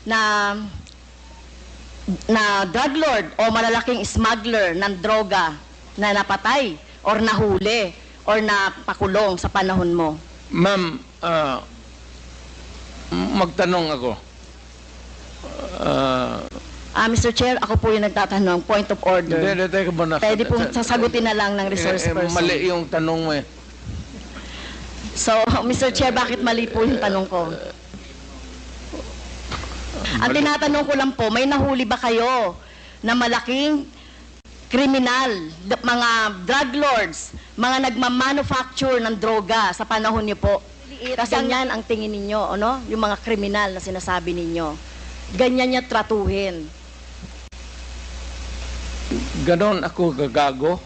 na drug lord o malalaking smuggler ng droga na napatay or nahuli or napakulong sa panahon mo? Ma'am, magtanong ako. Mr. Chair, ako po yung nagtatanong. Point of order. Hindi, teka muna. Pwede pong sasagutin na lang ng resource person. Mali yung tanong mo eh. So, Mr. Chair, bakit mali po yung tanong ko? Ang tinatanong ko lang po, may nahuli ba kayo na malaking kriminal, mga drug lords, mga nagmamanufacture ng droga sa panahon niyo po? Kasi yan ang tingin ninyo, ano? Yung mga kriminal na sinasabi ninyo. Ganyan niya tratuhin. Ganon ako gagago?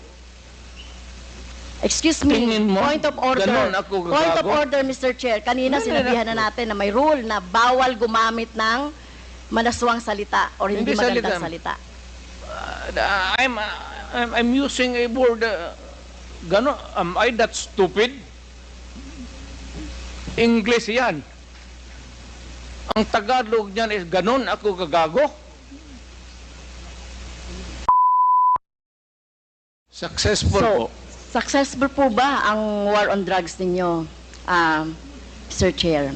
Excuse me, Tingin mo, point of order. ganon ako gagago? Point of order, Mr. Chair. Kanina sinabihan na natin na may rule na bawal gumamit ng manaswang salita or hindi magandang salita. I'm using a word, ganon, am I that stupid? English yan. Ang Tagalog niyan is ganon ako gagago? Successful po. Successful po ba ang war on drugs ninyo, Mr. Chair?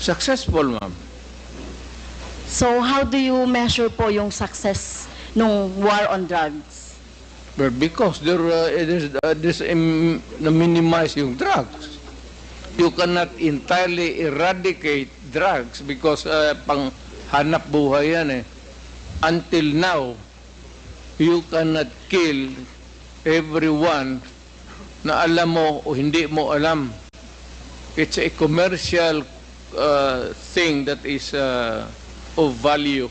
Successful, ma'am. So, how do you measure po yung success nung war on drugs? But because na-minimize yung drugs. You cannot entirely eradicate drugs because pang hanap buhay yan eh. Until now, you cannot kill everyone na alam mo o hindi mo alam. It's a commercial thing that is of value.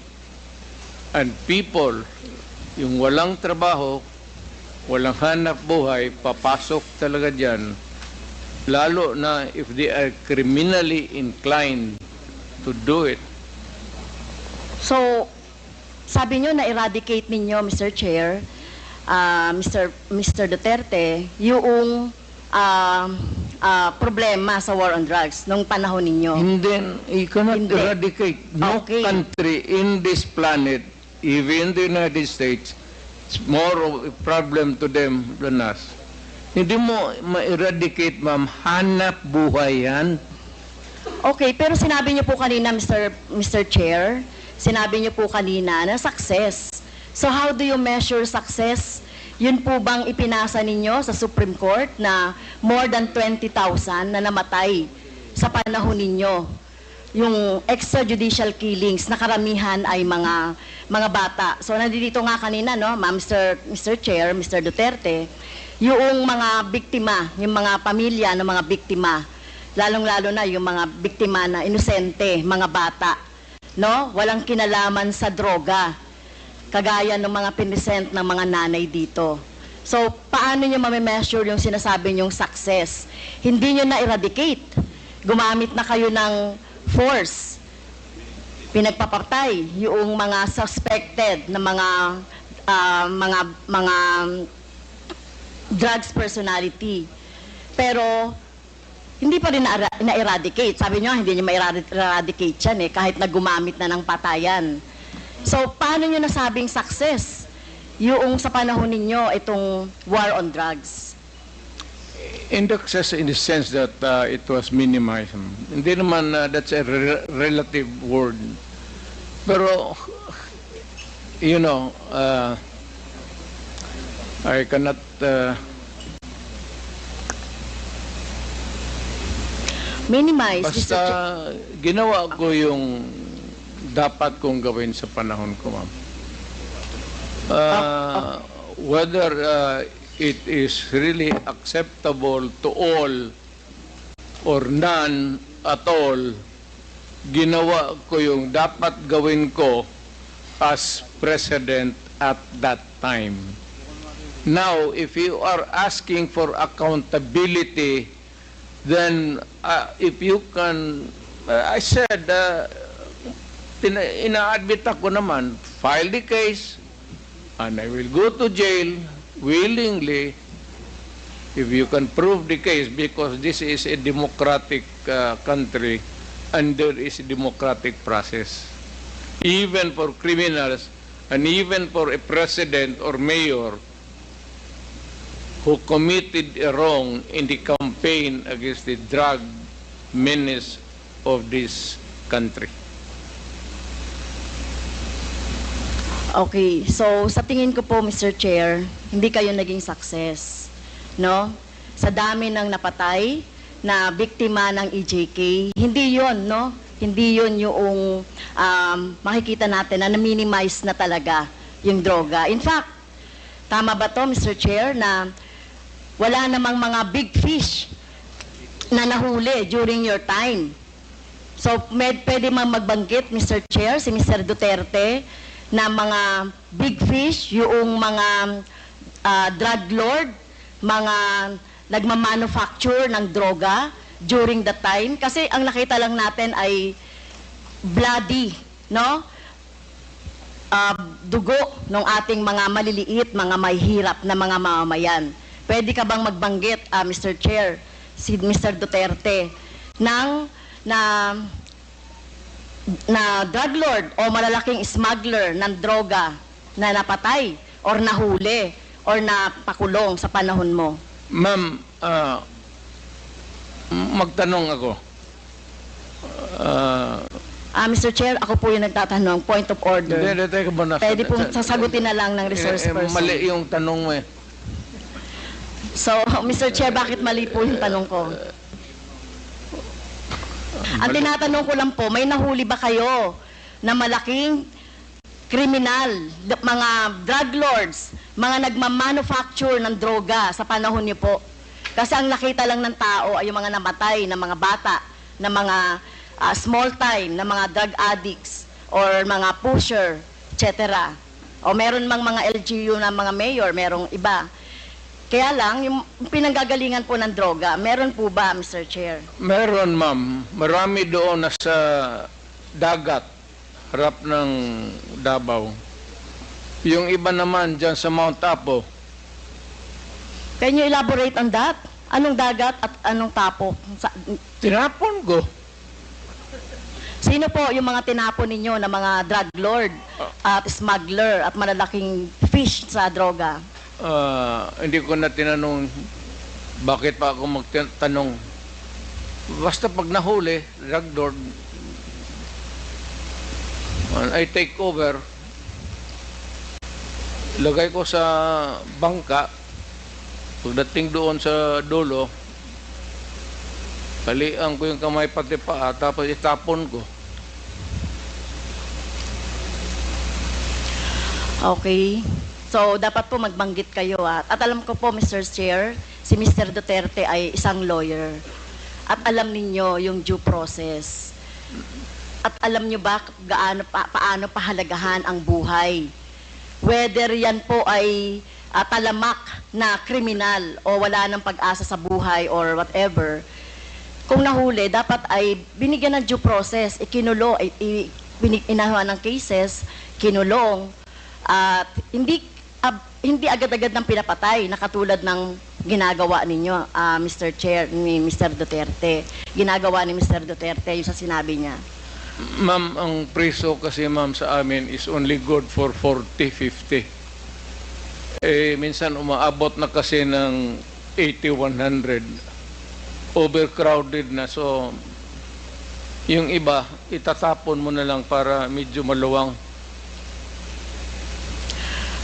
And people, yung walang trabaho, walang hanap buhay, papasok talaga dyan. Lalo na if they are criminally inclined to do it. So, sabi nyo na eradicate ninyo, Mr. Chair, Mr. Duterte, yung problema sa war on drugs nung panahon ninyo. And then, you cannot eradicate. No country in this planet, even the United States, it's more of a problem to them than us. Hindi mo ma-eradicate, ma'am. Hanap buhay yan. Okay, pero sinabi niyo po kanina, Mr. Chair, sinabi niyo po kanina na success. So how do you measure success? Yun po bang ipinasa ninyo sa Supreme Court na more than 20,000 na namatay sa panahon ninyo? Yung extrajudicial killings na karamihan ay mga bata. So nandito nga kanina, no, Mr. Chair, Mr. Duterte, yung mga biktima, yung mga pamilya ng mga biktima, lalong-lalo na yung mga biktima na inosente, mga bata, no? Walang kinalaman sa droga, kagaya ng mga pinisent ng mga nanay dito. So, paano nyo mamimeasure yung sinasabi nyong success? Hindi nyo na-eradicate. Gumamit na kayo ng force. Pinagpapatay yung mga suspected na mga drugs personality. Pero, hindi pa rin na-eradicate. Sabi nyo, hindi nyo ma-eradicate yan eh, kahit na gumamit na ng patayan. So, paano nyo nasabing success yung sa panahon ninyo itong war on drugs? In the sense that it was minimized. Hindi naman that's a relative word. Pero, you know, I cannot minimize. Basta ginawa ko yung dapat kong gawin sa panahon ko, ma'am. Whether it is really acceptable to all or none at all, ginawa ko yung dapat gawin ko as president at that time. Now, if you are asking for accountability, then if you can, I said, ina-admit ako naman, file the case, and I will go to jail willingly if you can prove the case, because this is a democratic country and there is a democratic process. even for criminals, and even for a president or mayor who committed a wrong in the campaign against the drug menace of this country. Okay, so sa tingin ko po, Mr. Chair, hindi kayo naging success, no? Sa dami ng napatay na biktima ng EJK, hindi yon, no? Hindi yon yung makikita natin na na-minimize na talaga yung droga. In fact, tama ba to, Mr. Chair, na wala namang mga big fish na nahuli during your time? So, pwede mang magbanggit, Mr. Chair, si Mr. Duterte, na mga big fish, yung mga drug lord, mga nagmamanufacture ng droga during the time. Kasi ang nakita lang natin ay bloody, no? Dugo ng ating mga maliliit, mga mahihirap na mga mamamayan. Pwede ka bang magbanggit, Mr. Chair, si Mr. Duterte, na drug lord o malalaking smuggler ng droga na napatay or nahuli or napakulong sa panahon mo? Ma'am, magtanong ako. Mr. Chair, ako po yung nagtatanong. Point of order. Hindi, teka muna. Pwede pong sasagutin na lang ng resource person. Mali yung tanong mo eh. So, Mr. Chair, bakit mali po yung tanong ko? Ang tinatanong ko lang po, may nahuli ba kayo na malaking kriminal, mga drug lords, mga nagmamanufacture ng droga sa panahon niyo po? Kasi ang nakita lang ng tao ay yung mga namatay na mga bata, na mga small time, na mga drug addicts, or mga pusher, etc. O meron mang mga LGU na mga mayor, merong iba. Kaya lang, yung pinanggagalingan po ng droga, meron po ba, Mr. Chair? Meron, ma'am. Marami doon nasa dagat, harap ng Davao. Yung iba naman dyan sa Mount Apo. Can you elaborate on that? Anong dagat at anong tapo? Tinapon ko. Sino po yung mga tinapon ninyo na mga drug lord at smuggler at malalaking fish sa droga? Hindi ko na tinanong bakit pa ako magtanong. Basta pag nahuli, drug lord, I take over, lagay ko sa bangka, pagdating doon sa dulo, kalian ko yung kamay pati paa, tapos itapon ko. Okay. So, dapat po magbanggit kayo. At alam ko po, Mr. Chair, si Mr. Duterte ay isang lawyer. At alam ninyo yung due process. At alam nyo ba paano pahalagahan ang buhay? Whether yan po ay talamak na kriminal o wala ng pag-asa sa buhay or whatever, kung nahuli, dapat ay binigyan ng due process, ikinulo, inahuan ng cases, kinulong, at hindi agad-agad ng pinapatay na katulad ng ginagawa ninyo, Mr. Chair, ni Mr. Duterte. Ginagawa ni Mr. Duterte yung sa sinabi niya. Ma'am, ang preso kasi ma'am sa amin is only good for 40, 50. Minsan umaabot na kasi ng 80, 100. Overcrowded na. So, yung iba, itatapon mo na lang para medyo maluwang.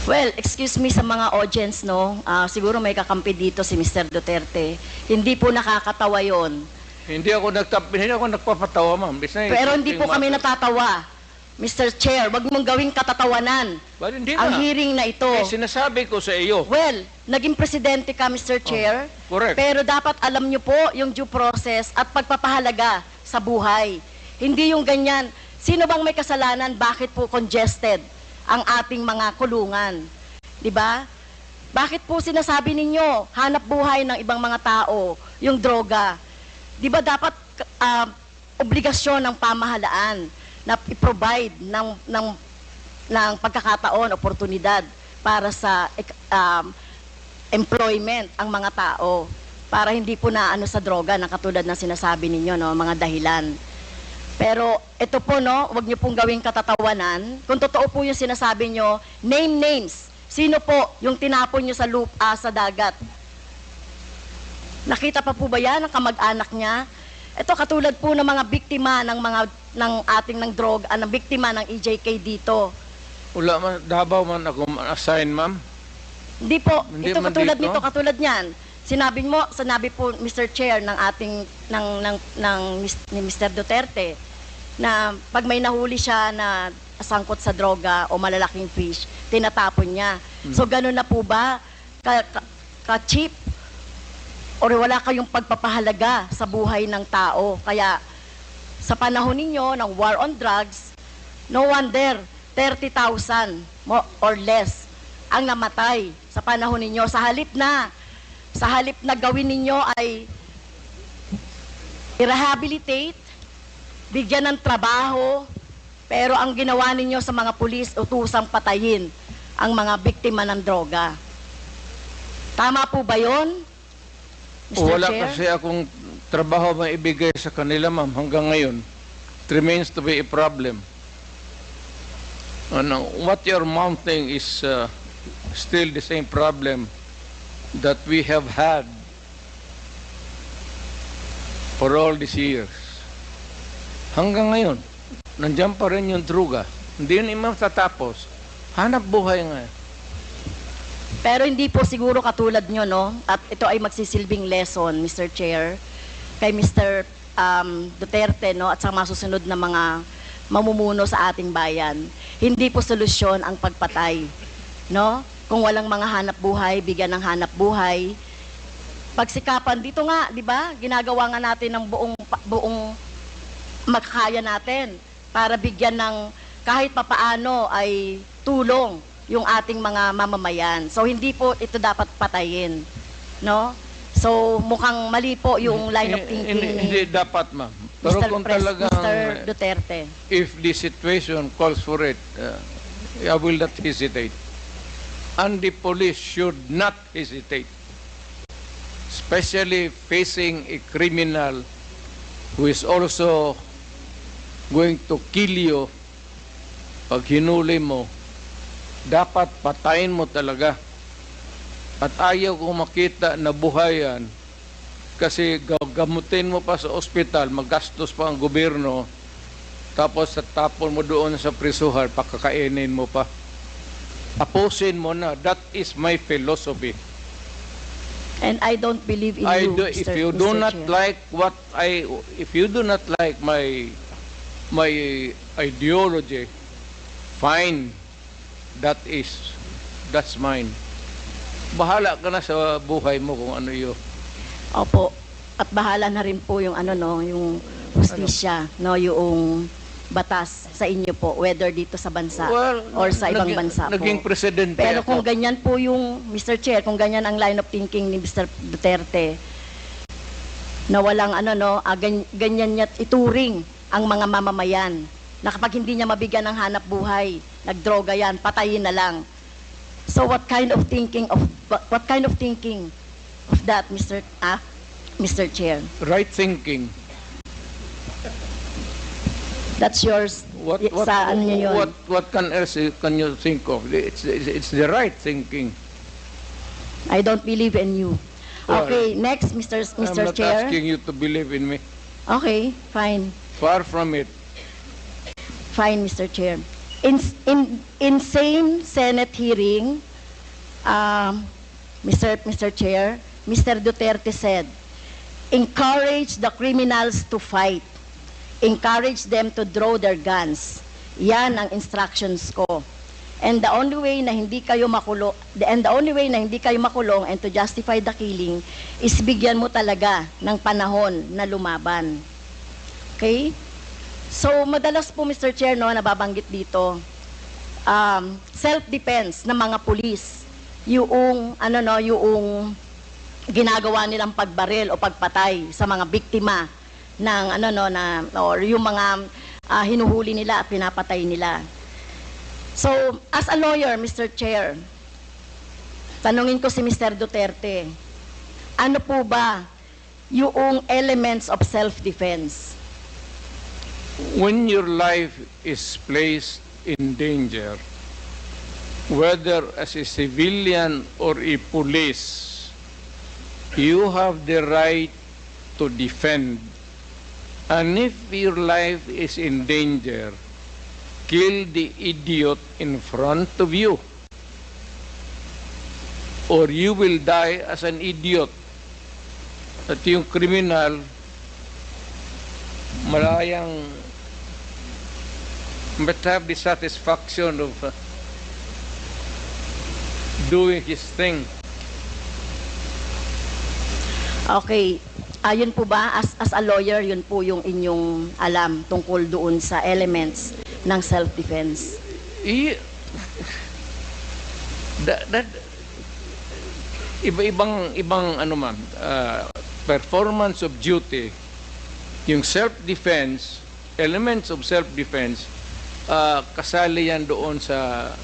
Well, excuse me sa mga audience, no? Siguro may kakampi dito si Mr. Duterte. Hindi po nakakatawa yon. Hindi ako nagpapatawa, ma'am. Pero hindi po kami natatawa. Mr. Chair, wag mong gawing katatawanan But hindi ang na. hearing na ito. Sinasabi ko sa iyo. Well, naging presidente ka, Mr. Chair. Correct. Pero dapat alam niyo po yung due process at pagpapahalaga sa buhay. Hindi yung ganyan. Sino bang may kasalanan? Bakit po congested ang ating mga kulungan? 'Di ba? Bakit po sinasabi ninyo hanap buhay ng ibang mga tao yung droga? 'Di ba dapat obligasyon ng pamahalaan na i-provide ng pagkakataon, oportunidad para sa employment ang mga tao para hindi po na ano sa droga na katulad ng sinasabi ninyo, no, mga dahilan. Pero ito po, no, wag niyo pong gawing katatawanan. Kung totoo po yung sinasabi niyo, name names. Sino po yung tinapon niyo sa sa dagat? Nakita pa po ba yan ng kamag-anak niya? Ito katulad po ng mga biktima ng ating ng droga, ng biktima ng EJK dito. Wala man, Davao man ako assign, ma'am. Hindi po, Hindi ito man katulad dito? nito, katulad niyan. Sinabi po Mr. Chair ng ating ni Mr. Duterte na pag may nahuli siya na sangkot sa droga o malalaking fish, tinatapon niya. So gano'n na po ba ka-cheap or wala kayong pagpapahalaga sa buhay ng tao? Kaya sa panahon ninyo ng war on drugs, no wonder 30,000 or less ang namatay sa panahon ninyo. Sa halip na gawin ninyo ay i-rehabilitate, bigyan ng trabaho, pero ang ginawa ninyo sa mga pulis, utusang patayin ang mga biktima ng droga. Tama po ba yun, Mr. Wala Chair? kasi akong trabaho maibigay sa kanila, ma'am, hanggang ngayon. It remains to be a problem. What you're mounting is still the same problem that we have had for all these years. Hanggang ngayon, nandiyan pa rin yung droga. Hindi yun matatapos. Hanap buhay nga. Pero hindi po siguro katulad nyo, no? At ito ay magsisilbing lesson, Mr. Chair, kay Mr. Duterte, no? At sa mga susunod na mga mamumuno sa ating bayan. Hindi po solusyon ang pagpatay, no? Kung walang mga hanap buhay, bigyan ng hanap buhay. Pagsikapan dito nga, di ba? Ginagawa nga natin ng buong makakaya natin para bigyan ng kahit papaano ay tulong yung ating mga mamamayan. So hindi po ito dapat patayin, no? So mukhang mali po yung line of thinking Hindi ni dapat, ma'am. Pero kung talagang, Mr. Duterte. if the situation calls for it, I will not hesitate. And the police should not hesitate, especially facing a criminal who is also going to kill you. Pag hinuli mo, dapat patayin mo talaga. At ayaw kong makita na buhayan kasi gamutin mo pa sa ospital, magastos pa ang gobyerno, tapos tapon mo doon sa prisuhan, pakakainin mo pa. Tapusin mo na. That is my philosophy. And I don't believe in you, If Mr. you do Mr. not Chair. like if you do not like my ideology, fine. That's mine. Bahala ka na sa buhay mo kung ano yun. Opo. At bahala na rin po yung yung hustisya, no, yung batas sa inyo po, whether dito sa bansa or sa ibang bansa po. Naging presidente Pero ako. kung ganyan po yung, Mr. Chair, kung ganyan ang line of thinking ni Mr. Duterte, na walang ganyan niya ituring ang mga mamamayan, na kapag hindi niya mabigyan ng hanap buhay, nagdroga yan, patayin na lang. So what kind of thinking of that, Mr. Chair? Right thinking. That's yours. What Saan niyo yun? what can else can you think of? It's the right thinking. I don't believe in you. Well, Okay, next, Mr. I'm not Chair. asking you to believe in me. Okay, fine. Far from it. Fine, Mr. Chair. In same Senate hearing, Mr. Chair, Mr. Duterte said, encourage the criminals to fight. Encourage them to draw their guns. Yan ang instructions ko. And the only way na hindi kayo makulong, and to justify the killing is bigyan mo talaga ng panahon na lumaban. Okay? So, madalas po, Mr. Chair, no, nababanggit dito, self-defense ng mga pulis, yung ginagawa nilang pagbaril o pagpatay sa mga biktima ng or yung mga hinuhuli nila at pinapatay nila. So, as a lawyer, Mr. Chair, tanungin ko si Mr. Duterte, ano po ba yung elements of self-defense? when your life is placed in danger, whether as a civilian or a police, you have the right to defend. And if your life is in danger, kill the idiot in front of you, or you will die as an idiot. At yung kriminal, malayang but have the satisfaction of doing his thing. Okay. Yun po ba, as a lawyer, yun po yung inyong alam tungkol doon sa elements ng self-defense? That ibang ano man, performance of duty, yung self-defense, elements of self-defense, kasali yan doon sa,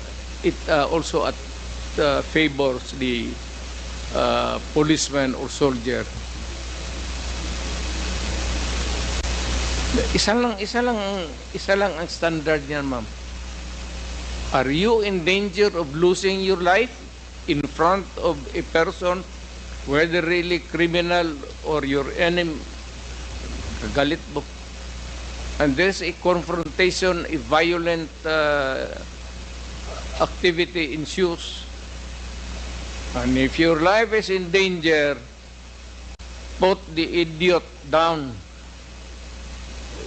it also at favors the policeman or soldier. Isa lang ang standard niyan, ma'am. Are you in danger of losing your life in front of a person, whether really criminal or your enemy, galit mo, and there's a confrontation, a violent activity ensues, and if your life is in danger, put the idiot down.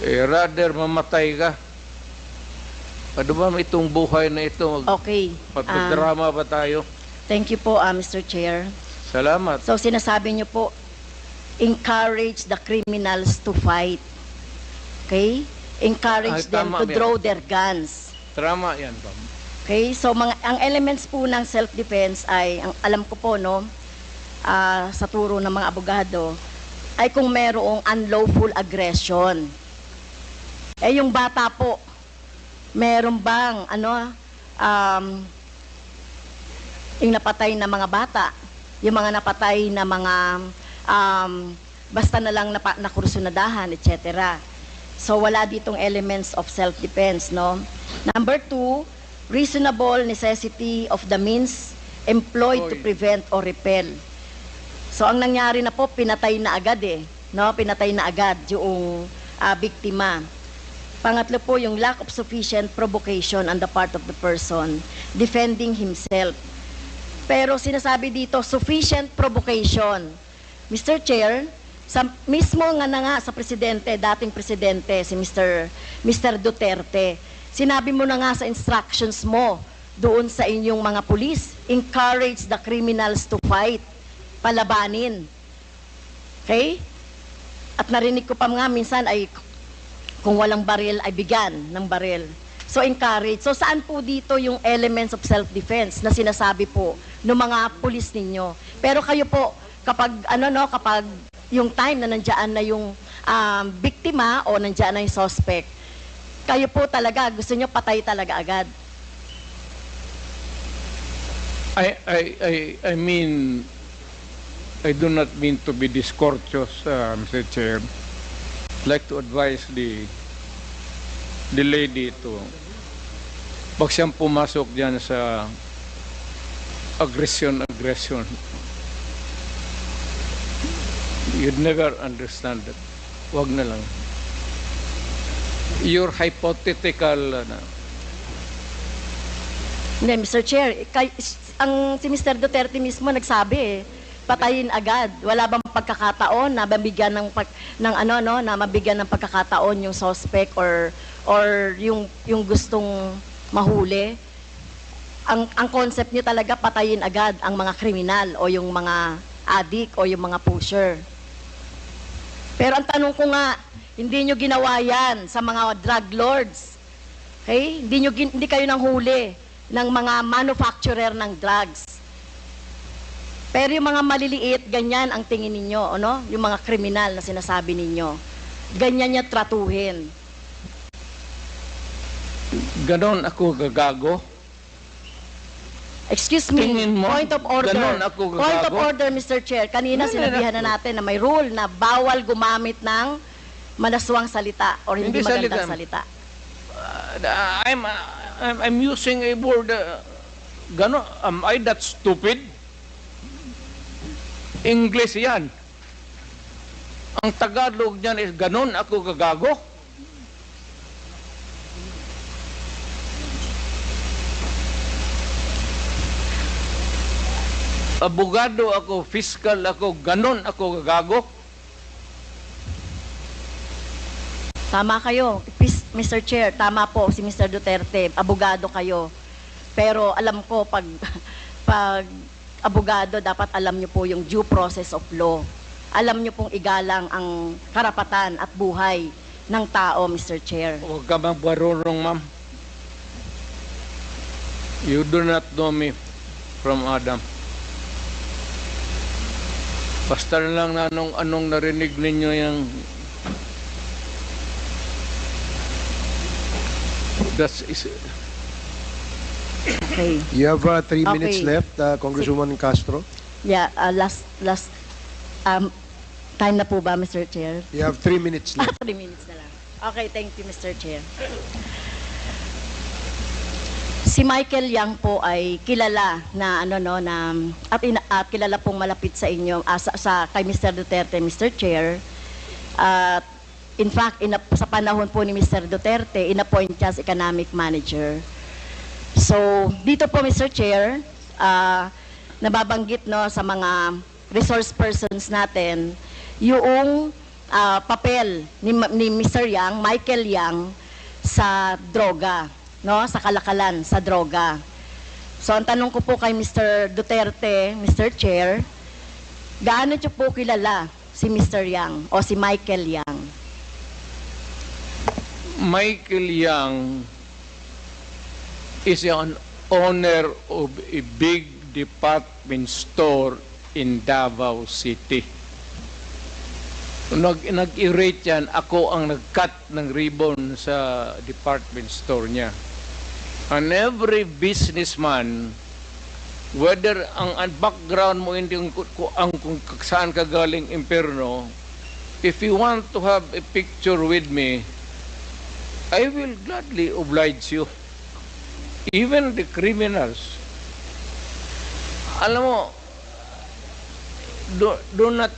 Rather mamatay ka. Ano ba itong buhay na ito? Okay. Pagdrama ba tayo? Thank you po, Mr. Chair. Salamat. So sinasabi niyo po, encourage the criminals to fight. Okay? Encourage them tama to yan. draw their guns. Tama yan, ma'am. Okay? So ang elements po ng self-defense ay, ang alam ko po, no, sa turo ng mga abogado, ay kung merong unlawful aggression. Eh yung bata po, meron bang yung napatay na mga bata, yung mga napatay na mga basta na lang nakursunadahan, etc. So wala ditong elements of self-defense, no? Number 2, reasonable necessity of the means employed to prevent or repel. So ang nangyari na po, pinatay na agad no? Pinatay na agad yung biktima. Pangatlo po, yung lack of sufficient provocation on the part of the person defending himself. Pero sinasabi dito, sufficient provocation. Mr. Chair, mismo nga sa presidente, dating presidente, si Mr. Duterte, sinabi mo na nga sa instructions mo doon sa inyong mga pulis, encourage the criminals to fight, palabanin. Okay? At narinig ko pa nga minsan ay kung walang baril ay bigyan ng baril. So encourage. So saan po dito yung elements of self-defense na sinasabi po ng mga pulis ninyo? Pero kayo po, kapag kapag yung time na nandiyan na yung biktima o nandiyan na yung suspect, kayo po talaga gusto nyo patay talaga agad. I mean, I do not mean to be discourteous, Mr. Chair. I'd like to advise the lady to, pag siyang pumasok dyan sa aggression, you'd never understand that. Wag na lang. Your hypothetical, Hindi, Mr. Chair, si Mr. Duterte mismo nagsabi patayin agad. Wala bang pagkakataon na mabigyan na mabigyan ng pagkakataon yung suspect or yung gustong mahuli? Ang concept niyo talaga patayin agad ang mga kriminal o yung mga addict o yung mga pusher. Pero ang tanong ko nga, hindi niyo ginawa yan sa mga drug lords. Okay? Hindi kayo nang huli ng mga manufacturer ng drugs. Pero yung mga maliliit, ganyan ang tingin ninyo, ano? Yung mga kriminal na sinasabi ninyo. Ganyan niya tratuhin. ganon ako gagago? Excuse me, Tingin mo, point of order. ganon ako gagago? Point of order, Mr. Chair. Kanina sinabihan na natin na may rule na bawal gumamit ng malaswang salita or hindi Hindi magandang salita. salita. I'm using a word, gano, am I that stupid? English yan. Ang Tagalog niyan is, ganon ako gagago? Abogado ako, fiscal ako, ganon ako gagago? Tama kayo, Mr. Chair, tama po si Mr. Duterte, abogado kayo. Pero alam ko, pag abogado, dapat alam niyo po yung due process of law. Alam niyo pong igalang ang karapatan at buhay ng tao, Mr. Chair. Huwag ka magbarurong, ma'am. You do not know me from Adam. Basta lang na anong narinig ninyo yung that's is Okay. You have 3 minutes Okay. left, Congresswoman Castro. Yeah, last time na po ba, Mr. Chair? You have 3 minutes left. 3 minutes na lang. Okay, thank you, Mr. Chair. Si Michael Yang po ay kilala na at kilala pong malapit sa inyo kay Mr. Duterte, Mr. Chair. At in fact, sa panahon po ni Mr. Duterte, inappoint siya as economic manager. So, dito po, Mr. Chair, nababanggit sa mga resource persons natin yung papel ni Mr. Yang, Michael Yang, sa droga, sa kalakalan, sa droga. So, ang tanong ko po kay Mr. Duterte, Mr. Chair, gaano niyo po kilala si Mr. Yang o si Michael Yang? Michael Yang is an owner of a big department store in Davao City. Nag-irate yan, ako ang nag-cut ng ribbon sa department store niya. And every businessman, whether ang background mo hindi kung saan ka galing impyerno, if you want to have a picture with me, I will gladly oblige you. Even the criminals. Alam mo, do not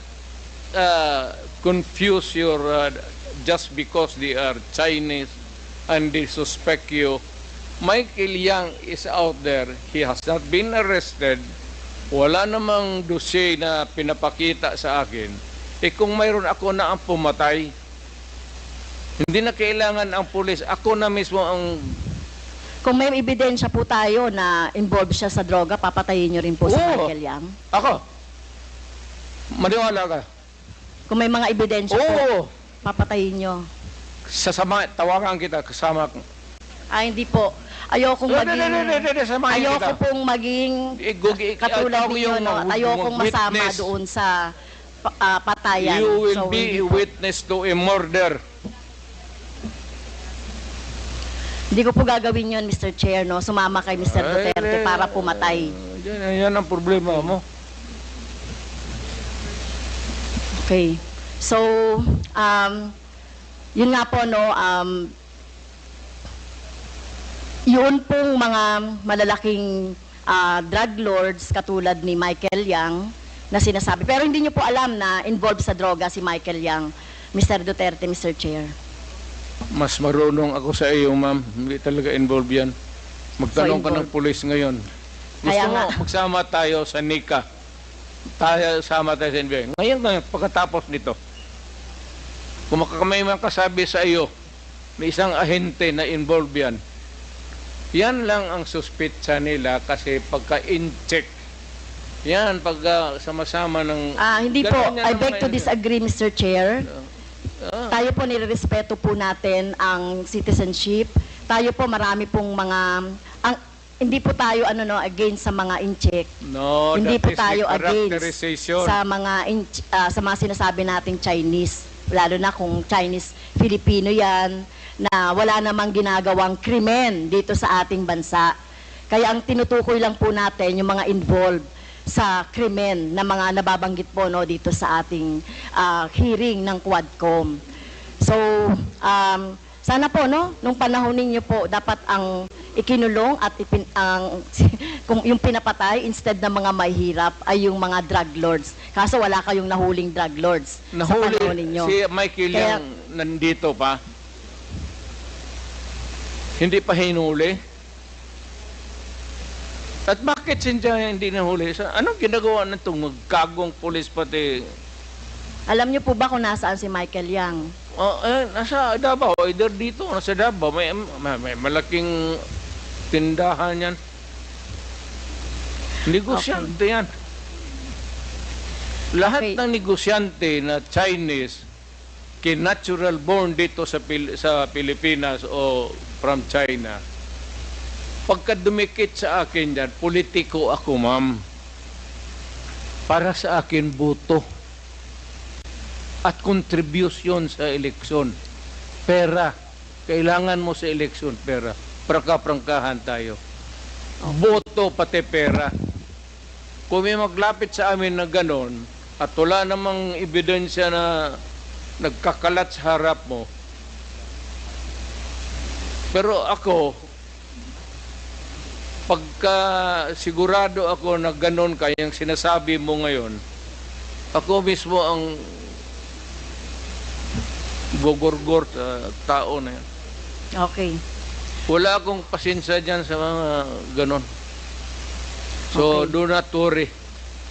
confuse your, just because they are Chinese and they suspect you. Michael Yang is out there. He has not been arrested. Wala namang dossier na pinapakita sa akin. Kung mayroon ako na ang pumatay, hindi na kailangan ang pulis. Ako na mismo ang... Kung may ebidensya po tayo na involved siya sa droga, papatayin niyo rin po si Oo. Michael Yang? Ako? Maniwala ka? Kung may mga ebidensya po, Oo! papatayin niyo? Sasama, tawagan kita, kasama ko. Hindi po. Ayokong maging... Samahin Ayoko kita. pong maging katulad Ikaw ninyo, yung no? At ayokong masama witness. doon sa patayan. You will So, be hindi a po. witness to a murder. Hindi ko po gagawin yun, Mr. Chair, no? Sumama kay Mr. Duterte para pumatay. Yan ang problema mo. Okay. So, yun nga po, no, yun pong mga malalaking drug lords katulad ni Michael Yang na sinasabi. Pero hindi nyo po alam na involved sa droga si Michael Yang, Mr. Duterte, Mr. Chair. Mas marunong ako sa iyo, ma'am. Hindi talaga involved yan. Magtanong ka ng involved. pulis ngayon. Gusto Kaya mo, nga. magsama tayo sa NICA. Sama tayo sa NBI. Ngayon, pagkatapos nito, kung may makasabi sa iyo, may isang ahente na involved yan, yan lang ang suspitsa nila kasi pagka-in-check, yan, pag sama-sama ng... Hindi po. Ganun yan I ang beg to mga- disagree, Mr. Chair. Tayo po nirerespeto po natin ang citizenship. Tayo po marami pong mga hindi po tayo against sa mga in-check. No, Hindi that po is tayo the against characterization. sa mga sinasabi nating Chinese, lalo na kung Chinese Filipino 'yan na wala namang ginagawang krimen dito sa ating bansa. Kaya ang tinutukoy lang po natin yung mga involved sa krimen na mga nababanggit po dito sa ating hearing ng Quadcom. So, sana po, no, nung panahon ninyo po, dapat ang ikinulong at kung yung pinapatay instead ng mga mahihirap ay yung mga drug lords. Kaso wala kayong nahuling drug lords sa panahon ninyo. Si Michael Kaya- yung nandito pa. Hindi pa hinuli. At bakit siya hindi nahuli? Anong ginagawa na itong magkagong pulis pati? Alam niyo po ba kung nasaan si Michael Yang? Nasa Davao, either dito, nasa Davao. May malaking tindahan yan. Negosyante yan. Lahat Okay. ng negosyante na Chinese, natural born dito sa Pilipinas o from China, pagka dumikit sa akin yan, politiko ako, ma'am. Para sa akin, boto. At contribution sa eleksyon. Pera. Kailangan mo sa eleksyon, pera. Prangkahan tayo. Boto pati pera. Kung may maglapit sa amin na ganon, at wala namang ebidensya na nagkakalat sa harap mo, pero ako, pagka sigurado ako na ganon kayang sinasabi mo ngayon, ako mismo ang gogorgor sa tao na yan. Okay. Wala akong pasensya dyan sa mga ganon. So, Okay. do not worry.